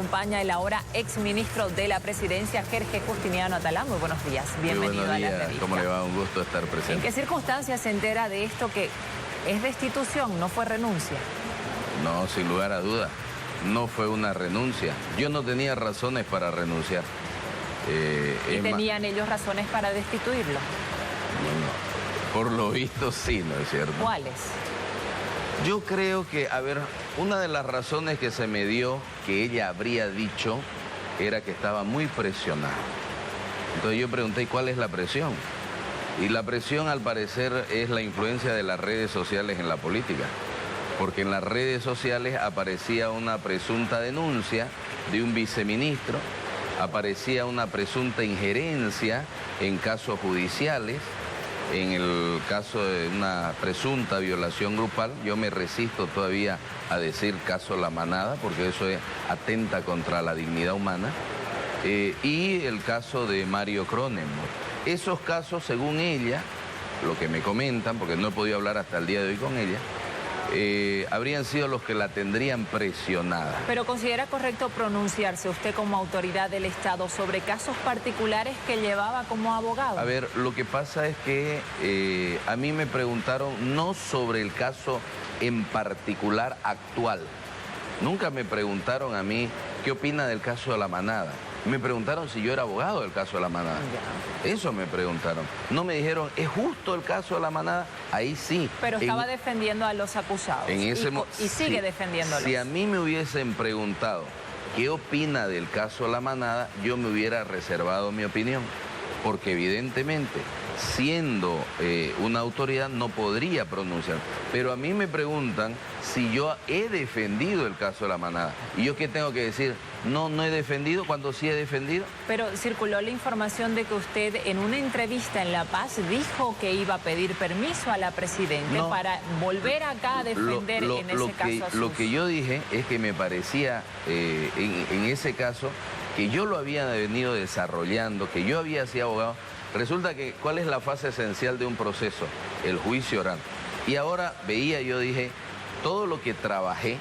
acompaña el ahora exministro de la Presidencia, Jorge Justiniano Atalá. Muy buenos días, bienvenido a la entrevista. ¿Cómo le va? Un gusto estar presente. ¿En qué circunstancias se entera de esto que es destitución, no fue renuncia? No, sin lugar a duda, no fue una renuncia. Yo no tenía razones para renunciar. ¿Y tenían ellos razones para destituirlo? Bueno, por lo visto sí, ¿no es cierto? ¿Cuáles? Yo creo que, a ver, una de las razones que se me dio que ella habría dicho era que estaba muy presionada. Entonces yo pregunté, ¿cuál es la presión? Y la presión, al parecer, es la influencia de las redes sociales en la política. Porque en las redes sociales aparecía una presunta denuncia de un viceministro, aparecía una presunta injerencia en casos judiciales. En el caso de una presunta violación grupal, yo me resisto todavía a decir caso La Manada, porque eso atenta contra la dignidad humana. Y el caso de Mario Cronenberg. Esos casos, según ella, lo que me comentan, porque no he podido hablar hasta el día de hoy con ella, habrían sido los que la tendrían presionada. ¿Pero considera correcto pronunciarse usted como autoridad del Estado sobre casos particulares que llevaba como abogado? A ver, lo que pasa es que a mí me preguntaron no sobre el caso en particular actual. Nunca me preguntaron a mí qué opina del caso de La Manada. Me preguntaron si yo era abogado del caso de La Manada. Ya. Eso me preguntaron. No me dijeron, ¿es justo el caso de La Manada? Ahí sí. Pero estaba defendiendo a los acusados. Y sigue defendiéndolos. Si a mí me hubiesen preguntado qué opina del caso de La Manada, yo me hubiera reservado mi opinión. Porque evidentemente, siendo una autoridad, no podría pronunciar. Pero a mí me preguntan si yo he defendido el caso de La Manada. ¿Y yo qué tengo que decir? No he defendido, cuando sí he defendido. Pero circuló la información de que usted en una entrevista en La Paz dijo que iba a pedir permiso a la Presidenta para volver acá a defender en ese caso. Lo que yo dije es que me parecía en ese caso que yo lo había venido desarrollando, que yo había sido abogado. Resulta que, ¿cuál es la fase esencial de un proceso? El juicio oral. Y ahora yo dije, todo lo que trabajé,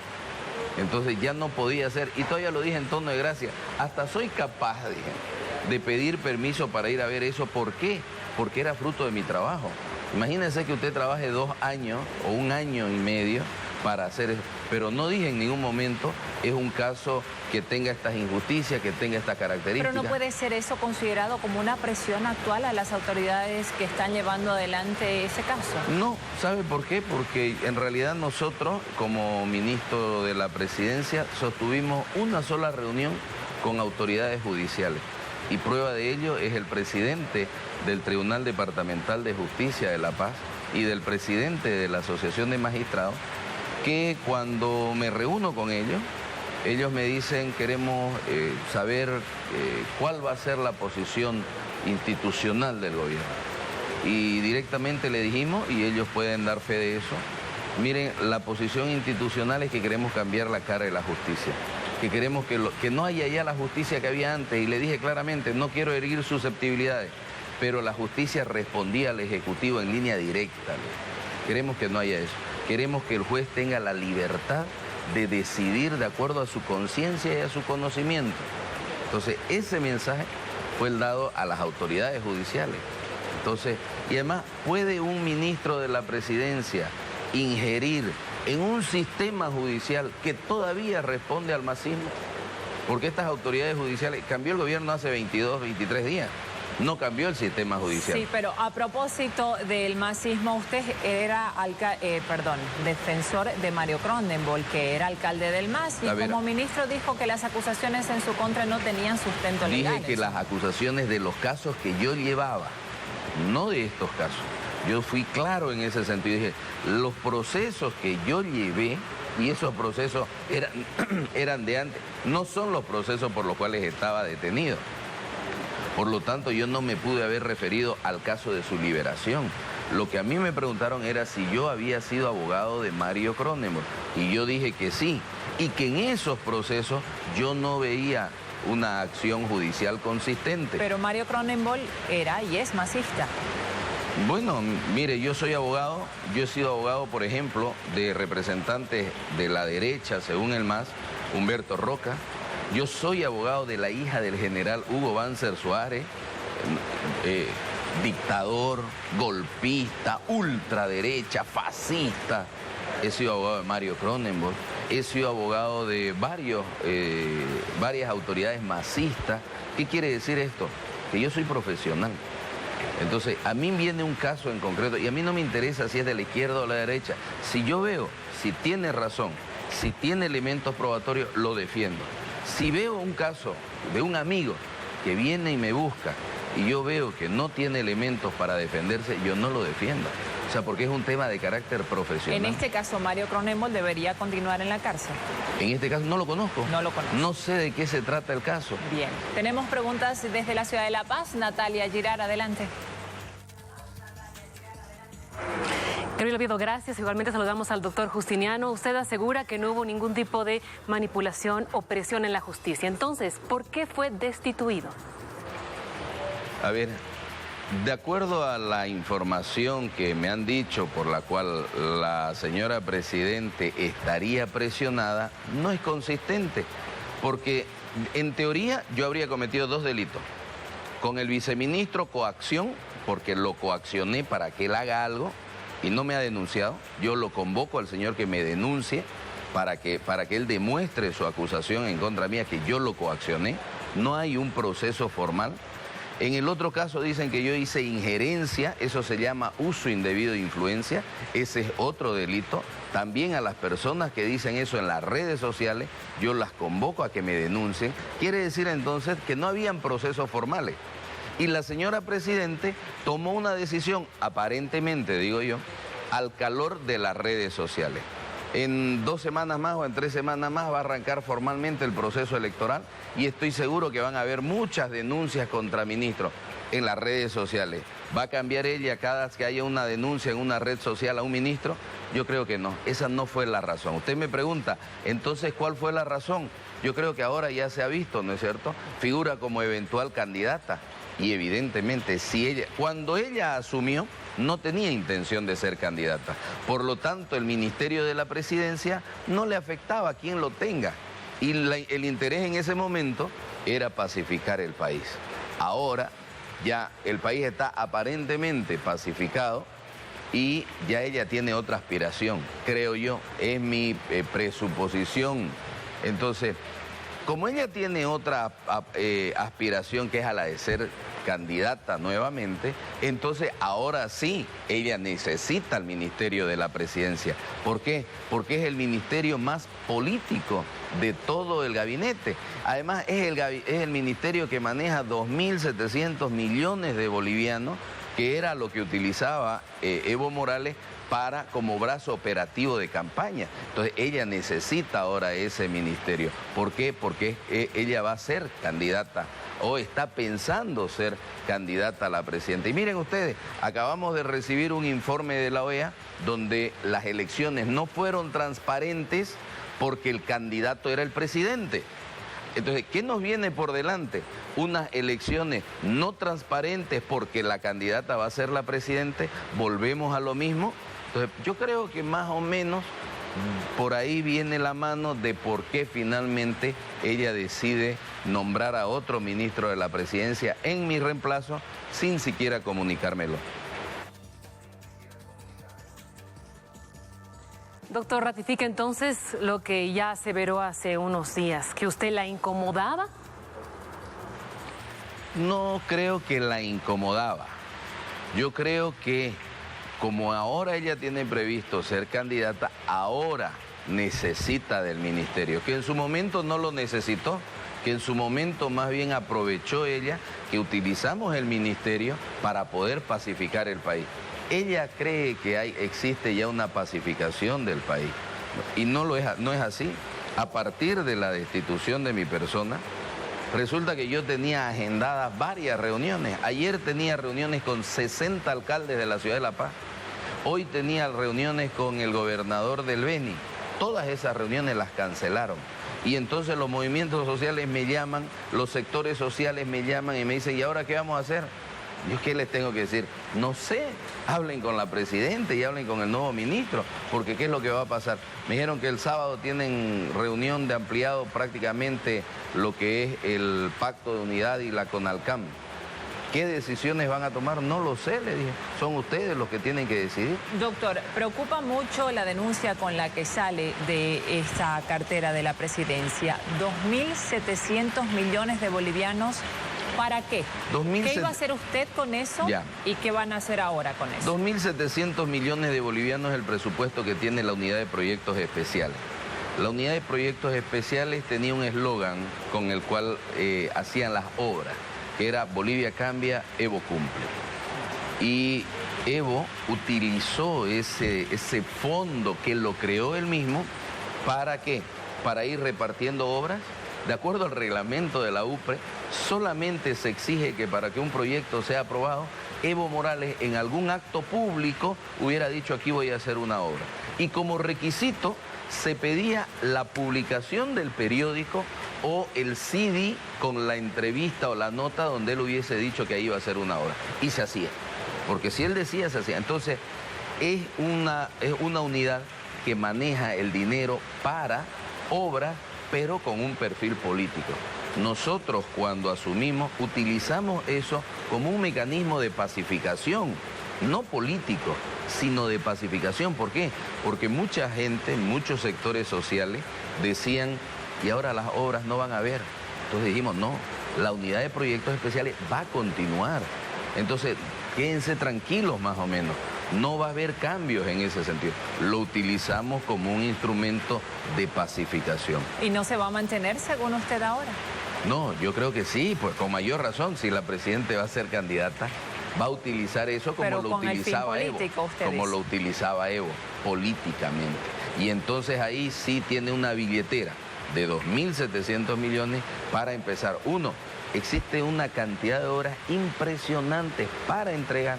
entonces ya no podía hacer, y todavía lo dije en tono de gracia, hasta soy capaz, dije, de pedir permiso para ir a ver eso. ¿Por qué? Porque era fruto de mi trabajo. Imagínense que usted trabaje 2 años o 1 año y medio para hacer eso, pero no dije en ningún momento es un caso que tenga estas injusticias, que tenga estas características. Pero no puede ser eso considerado como una presión actual a las autoridades que están llevando adelante ese caso. No, ¿sabe por qué? Porque en realidad nosotros, como ministro de la Presidencia, sostuvimos una sola reunión con autoridades judiciales. Y prueba de ello es el presidente del Tribunal Departamental de Justicia de La Paz y del presidente de la Asociación de Magistrados, que cuando me reúno con ellos me dicen, queremos saber cuál va a ser la posición institucional del gobierno. Y directamente le dijimos, y ellos pueden dar fe de eso, miren, la posición institucional es que queremos cambiar la cara de la justicia, que queremos que no haya ya la justicia que había antes. Y le dije claramente, no quiero herir susceptibilidades, pero la justicia respondía al Ejecutivo en línea directa. Queremos que no haya eso. Queremos que el juez tenga la libertad de decidir de acuerdo a su conciencia y a su conocimiento. Entonces, ese mensaje fue el dado a las autoridades judiciales. Entonces, y además, ¿puede un ministro de la Presidencia ingerir en un sistema judicial que todavía responde al masismo? Porque estas autoridades judiciales, cambió el gobierno hace 22, 23 días. No cambió el sistema judicial. Sí, pero a propósito del masismo, usted era defensor de Mario Cronenberg, que era alcalde del MAS, y como ministro dijo que las acusaciones en su contra no tenían sustento legal. Dije que las acusaciones de los casos que yo llevaba, no de estos casos. Yo fui claro en ese sentido. Dije, los procesos que yo llevé, y esos procesos eran de antes, no son los procesos por los cuales estaba detenido. Por lo tanto, yo no me pude haber referido al caso de su liberación. Lo que a mí me preguntaron era si yo había sido abogado de Mario Cronenberg. Y yo dije que sí, y que en esos procesos yo no veía una acción judicial consistente. Pero Mario Cronenberg era y es masista. Bueno, mire, yo soy abogado, yo he sido abogado, por ejemplo, de representantes de la derecha, según el MAS, Humberto Roca, Yo soy abogado de la hija del general Hugo Banzer Suárez, dictador, golpista, ultraderecha, fascista. He sido abogado de Mario Cronenberg, he sido abogado de varias autoridades masistas. ¿Qué quiere decir esto? Que yo soy profesional. Entonces, a mí viene un caso en concreto y a mí no me interesa si es de la izquierda o la derecha. Si yo veo, si tiene razón, si tiene elementos probatorios, lo defiendo. Si veo un caso de un amigo que viene y me busca y yo veo que no tiene elementos para defenderse, yo no lo defiendo. O sea, porque es un tema de carácter profesional. En este caso, Mario Cronenberg debería continuar en la cárcel. En este caso no lo conozco. No lo conozco. No sé de qué se trata el caso. Bien. Tenemos preguntas desde la ciudad de La Paz. Natalia Girard, adelante. Gabriel Oviedo, gracias. Igualmente saludamos al doctor Justiniano. Usted asegura que no hubo ningún tipo de manipulación o presión en la justicia. Entonces, ¿por qué fue destituido? A ver, de acuerdo a la información que me han dicho por la cual la señora Presidente estaría presionada, no es consistente, porque en teoría yo habría cometido 2 delitos. Con el viceministro, coacción, porque lo coaccioné para que él haga algo y no me ha denunciado. Yo lo convoco al señor que me denuncie para que él demuestre su acusación en contra mía, que yo lo coaccioné. No hay un proceso formal. En el otro caso dicen que yo hice injerencia, eso se llama uso indebido de influencia, ese es otro delito. También a las personas que dicen eso en las redes sociales, yo las convoco a que me denuncien. Quiere decir entonces que no habían procesos formales. Y la señora Presidente tomó una decisión, aparentemente, digo yo, al calor de las redes sociales. En 2 semanas más o en 3 semanas más va a arrancar formalmente el proceso electoral y estoy seguro que van a haber muchas denuncias contra ministros en las redes sociales. ¿Va a cambiar ella cada vez que haya una denuncia en una red social a un ministro? Yo creo que no, esa no fue la razón. Usted me pregunta, entonces, ¿cuál fue la razón? Yo creo que ahora ya se ha visto, ¿no es cierto? Figura como eventual candidata. Y evidentemente, cuando ella asumió, no tenía intención de ser candidata. Por lo tanto, el Ministerio de la Presidencia no le afectaba a quien lo tenga. Y el interés en ese momento era pacificar el país. Ahora ya el país está aparentemente pacificado y ya ella tiene otra aspiración, creo yo, es mi presuposición. Entonces, como ella tiene otra aspiración que es a la de ser candidata nuevamente, entonces ahora sí ella necesita el Ministerio de la Presidencia. ¿Por qué? Porque es el ministerio más político de todo el gabinete. Además es el ministerio que maneja 2.700 millones de bolivianos, que era lo que utilizaba Evo Morales como brazo operativo de campaña. Entonces ella necesita ahora ese ministerio. ¿Por qué? Porque ella va a ser candidata o está pensando ser candidata a la presidenta. Y miren ustedes, acabamos de recibir un informe de la OEA donde las elecciones no fueron transparentes porque el candidato era el presidente. Entonces, ¿qué nos viene por delante? Unas elecciones no transparentes porque la candidata va a ser la presidenta. Volvemos a lo mismo. Entonces, yo creo que más o menos por ahí viene la mano de por qué finalmente ella decide nombrar a otro ministro de la presidencia en mi reemplazo sin siquiera comunicármelo. Doctor, ratifica entonces lo que ya aseveró hace unos días, que usted la incomodaba. No creo que la incomodaba. Yo creo que como ahora ella tiene previsto ser candidata, ahora necesita del ministerio, que en su momento no lo necesitó, que en su momento más bien aprovechó ella, que utilizamos el ministerio para poder pacificar el país. Ella cree que existe ya una pacificación del país y no es así. A partir de la destitución de mi persona, resulta que yo tenía agendadas varias reuniones. Ayer tenía reuniones con 60 alcaldes de la ciudad de La Paz. Hoy tenía reuniones con el gobernador del Beni. Todas esas reuniones las cancelaron. Y entonces los movimientos sociales me llaman, los sectores sociales me llaman y me dicen, ¿y ahora qué vamos a hacer? ¿Yo qué les tengo que decir? No sé, hablen con la presidenta y hablen con el nuevo ministro, porque ¿qué es lo que va a pasar? Me dijeron que el sábado tienen reunión de ampliado prácticamente lo que es el Pacto de Unidad y la CONALCAM. ¿Qué decisiones van a tomar? No lo sé, le dije. Son ustedes los que tienen que decidir. Doctor, preocupa mucho la denuncia con la que sale de esta cartera de la presidencia. 2.700 millones de bolivianos. ¿Para qué? ¿Qué iba a hacer usted con eso? Ya. ¿Y qué van a hacer ahora con eso? 2.700 millones de bolivianos es el presupuesto que tiene la Unidad de Proyectos Especiales. La Unidad de Proyectos Especiales tenía un eslogan con el cual hacían las obras, que era Bolivia cambia, Evo cumple. Y Evo utilizó ese fondo que lo creó él mismo, ¿para qué? Para ir repartiendo obras. De acuerdo al reglamento de la UPRE, solamente se exige que para que un proyecto sea aprobado, Evo Morales en algún acto público hubiera dicho aquí voy a hacer una obra. Y como requisito se pedía la publicación del periódico o el CD con la entrevista o la nota donde él hubiese dicho que ahí iba a hacer una obra. Y se hacía, porque si él decía, se hacía. Entonces es una unidad que maneja el dinero para obras, pero con un perfil político. Nosotros cuando asumimos utilizamos eso como un mecanismo de pacificación, no político, sino de pacificación. ¿Por qué? Porque mucha gente, muchos sectores sociales decían, y ahora las obras no van a haber. Entonces dijimos, no, la Unidad de Proyectos Especiales va a continuar. Entonces, quédense tranquilos más o menos. No va a haber cambios en ese sentido. Lo utilizamos como un instrumento de pacificación. ¿Y no se va a mantener según usted ahora? No, yo creo que sí, pues con mayor razón. Si la presidenta va a ser candidata, va a utilizar eso como lo utilizaba Evo. Como lo utilizaba Evo, políticamente. Y entonces ahí sí tiene una billetera de 2.700 millones para empezar. Uno, existe una cantidad de obras impresionantes para entregar.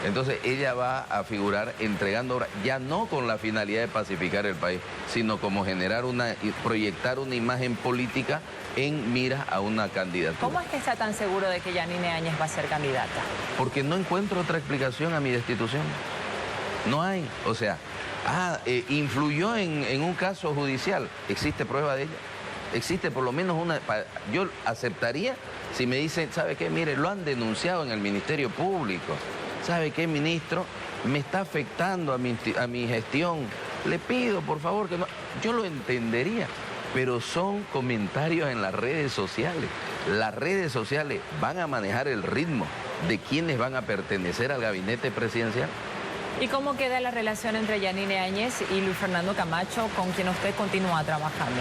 Entonces ella va a figurar entregando obras, ya no con la finalidad de pacificar el país, sino como proyectar una imagen política en miras a una candidatura. ¿Cómo es que está tan seguro de que Yanine Áñez va a ser candidata? Porque no encuentro otra explicación a mi destitución. No hay. O sea, influyó en un caso judicial. ¿Existe prueba de ella? Existe por lo menos una. Yo aceptaría si me dicen, ¿sabe qué? Mire, lo han denunciado en el Ministerio Público. ¿Sabe qué, ministro? Me está afectando a mi gestión. Le pido, por favor, que no. Yo lo entendería, pero son comentarios en las redes sociales. Las redes sociales van a manejar el ritmo de quienes van a pertenecer al gabinete presidencial. ¿Y cómo queda la relación entre Yanine Áñez y Luis Fernando Camacho, con quien usted continúa trabajando?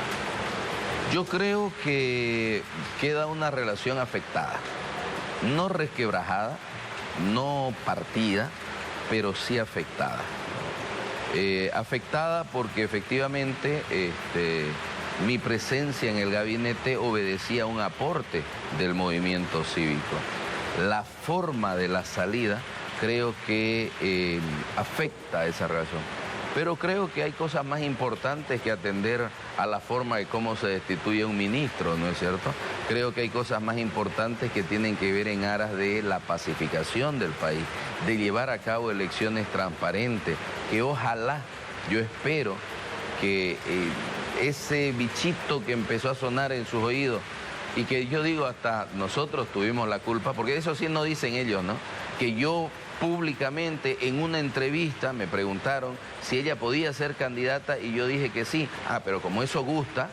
Yo creo que queda una relación afectada, no resquebrajada, no partida, pero sí afectada. Afectada porque efectivamente mi presencia en el gabinete obedecía a un aporte del movimiento cívico. La forma de la salida creo que afecta a esa relación. Pero creo que hay cosas más importantes que atender a la forma de cómo se destituye un ministro, ¿no es cierto? Creo que hay cosas más importantes que tienen que ver en aras de la pacificación del país, de llevar a cabo elecciones transparentes, que ojalá, yo espero que ese bichito que empezó a sonar en sus oídos, y que yo digo hasta nosotros tuvimos la culpa, porque eso sí no dicen ellos, ¿no? Que yo públicamente en una entrevista me preguntaron si ella podía ser candidata y yo dije que sí. Pero como eso gusta,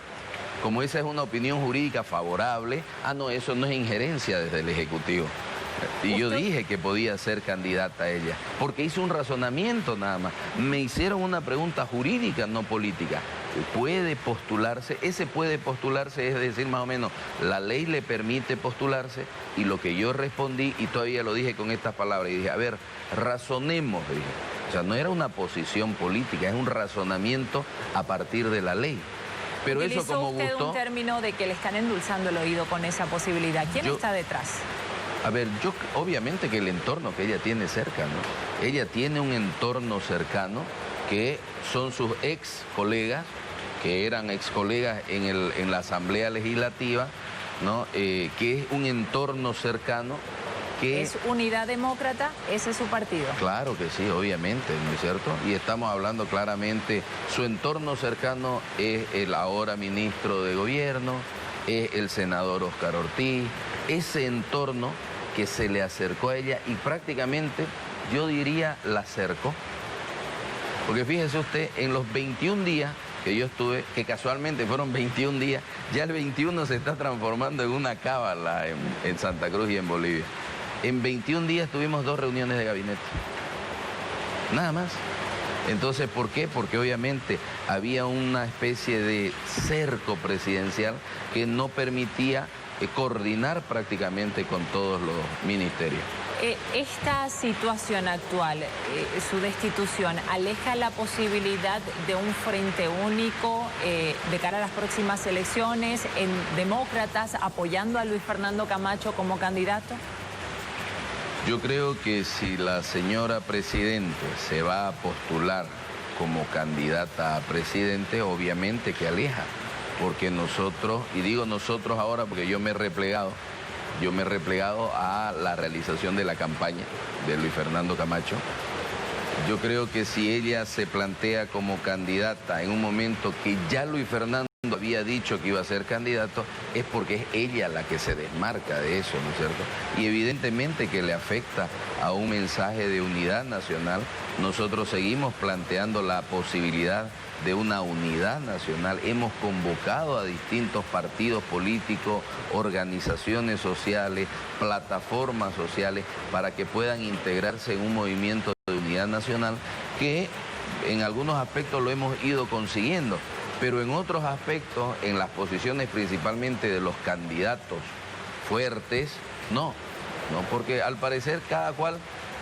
como esa es una opinión jurídica favorable, no, eso no es injerencia desde el Ejecutivo. Y yo dije que podía ser candidata ella, porque hice un razonamiento nada más. Me hicieron una pregunta jurídica, no política. ¿Puede postularse? Ese puede postularse es decir, más o menos, la ley le permite postularse, y lo que yo respondí, y todavía lo dije con estas palabras, y dije, a ver, razonemos, dije. O sea, no era una posición política, es un razonamiento a partir de la ley. Pero eso como usted gustó... un término de que le están endulzando el oído con esa posibilidad. ¿Quién está detrás? A ver, obviamente que el entorno que ella tiene cerca, ¿no? Ella tiene un entorno cercano que son sus ex colegas, que eran ex colegas en la Asamblea Legislativa, ¿no? Que es un entorno cercano que... ¿Es Unidad Demócrata? ¿Ese es su partido? Claro que sí, obviamente, ¿no es cierto? Y estamos hablando claramente, su entorno cercano es el ahora ministro de Gobierno, es el senador Óscar Ortiz, ese entorno que se le acercó a ella y prácticamente, yo diría, la acercó. Porque fíjese usted, en los 21 días que yo estuve, que casualmente fueron 21 días, ya el 21 se está transformando en una cábala en Santa Cruz y en Bolivia. En 21 días tuvimos 2 reuniones de gabinete. Nada más. Entonces, ¿por qué? Porque obviamente había una especie de cerco presidencial que no permitía coordinar prácticamente con todos los ministerios. Esta situación actual, su destitución, ¿aleja la posibilidad de un frente único de cara a las próximas elecciones en demócratas apoyando a Luis Fernando Camacho como candidato? Yo creo que si la señora presidente se va a postular como candidata a presidente, obviamente que aleja, porque nosotros, y digo nosotros ahora porque yo me he replegado a la realización de la campaña de Luis Fernando Camacho. Yo creo que si ella se plantea como candidata en un momento que ya Luis Fernando había dicho que iba a ser candidato, es porque es ella la que se desmarca de eso, ¿no es cierto? Y evidentemente que le afecta a un mensaje de unidad nacional. Nosotros seguimos planteando la posibilidad de una unidad nacional. Hemos convocado a distintos partidos políticos, organizaciones sociales, plataformas sociales, para que puedan integrarse en un movimiento de unidad nacional que en algunos aspectos lo hemos ido consiguiendo, pero en otros aspectos, en las posiciones principalmente de los candidatos fuertes, no, porque al parecer cada cual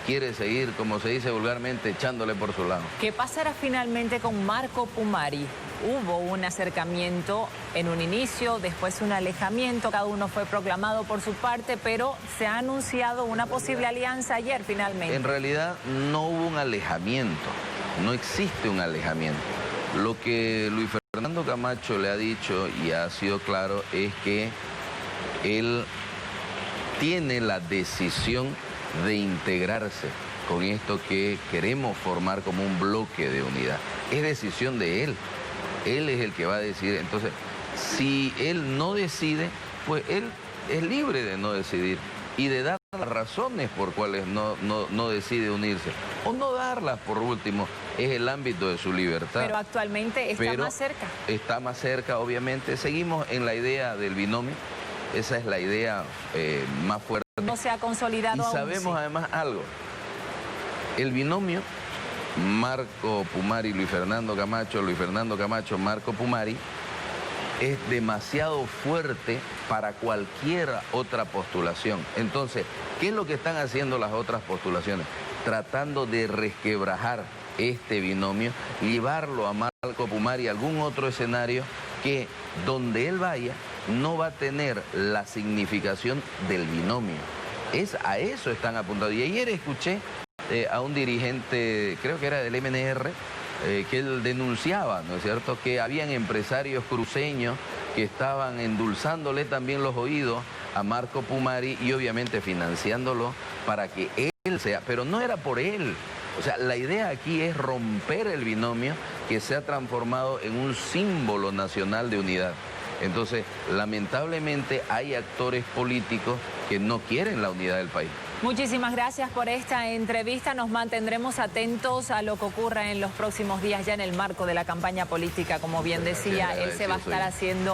quiere seguir, como se dice vulgarmente, echándole por su lado. ¿Qué pasará finalmente con Marco Pumari? Hubo un acercamiento en un inicio, después un alejamiento, cada uno fue proclamado por su parte, pero se ha anunciado una posible alianza ayer finalmente. En realidad no hubo un alejamiento, no existe un alejamiento. Lo que Luis Fernando Camacho le ha dicho y ha sido claro es que él tiene la decisión de integrarse con esto que queremos formar como un bloque de unidad. Es decisión de él. Él es el que va a decidir. Entonces, si él no decide, pues él es libre de no decidir y de dar las razones por cuales no decide unirse. O no darlas, por último, es el ámbito de su libertad. Pero actualmente está más cerca. Está más cerca, obviamente. Seguimos en la idea del binomio. Esa es la idea más fuerte. No se ha consolidado aún. Y sabemos además algo. El binomio Marco Pumari, Luis Fernando Camacho, Marco Pumari, es demasiado fuerte para cualquier otra postulación. Entonces, ¿qué es lo que están haciendo las otras postulaciones? Tratando de resquebrajar este binomio, llevarlo a Marco Pumari a algún otro escenario que donde él vaya no va a tener la significación del binomio. A eso están apuntando. Y ayer escuché a un dirigente, creo que era del MNR, que él denunciaba, ¿no es cierto?, que habían empresarios cruceños que estaban endulzándole también los oídos a Marco Pumari y obviamente financiándolo para que él sea, pero no era por él. O sea, la idea aquí es romper el binomio que se ha transformado en un símbolo nacional de unidad. Entonces, lamentablemente hay actores políticos que no quieren la unidad del país. Muchísimas gracias por esta entrevista. Nos mantendremos atentos a lo que ocurra en los próximos días ya en el marco de la campaña política. Como bien decía, él se va a estar haciendo